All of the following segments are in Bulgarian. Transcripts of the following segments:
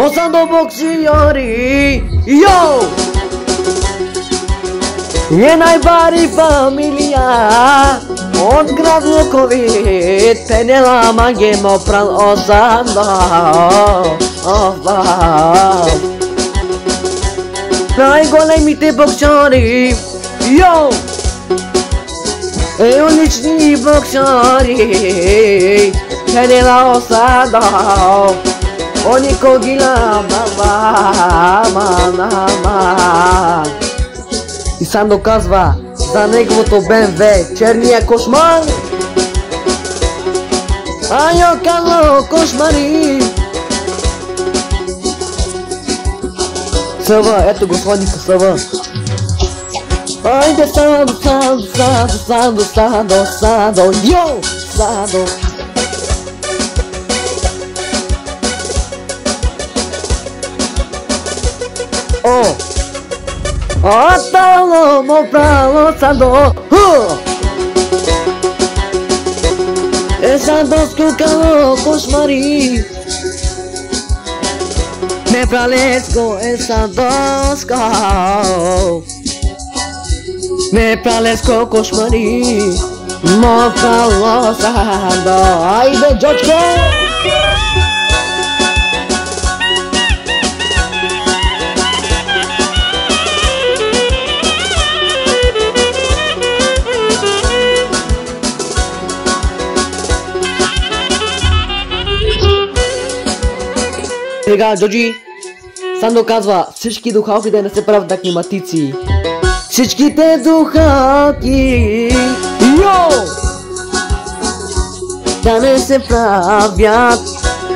Osando boksiori, yo! Je najbari familia, od grad Lukovit, penjela magemo pral osando, najgolemite boksiori, yo! Ulični boksiori, penjela osando, oni kogila мама. И сам доказва за неговото БМВ черния кошмар. Айо кало кошмари. Съва, ето го слоника Съва. Айде садо, садо, садо, садо, садо, садо, йо, садо. Отдало му право садо. Садо скукало кошмари. Не пралеско садоско. Не пралеско кошмари. Мо прало садо. Айде Джочко! Сега, Джоджи, Сандо казва, всички духалки да не се правят на климатици. Всичките духалки, йо! Да не се правят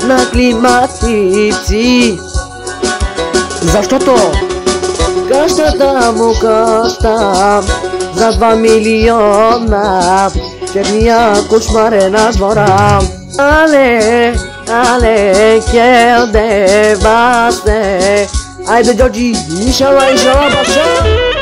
на климатици. Защото къщата му къща за 2 милиона, черния кошмар е на двора. Але, que devaste. Айде, Джоджи, иншалла, иншалла, баша!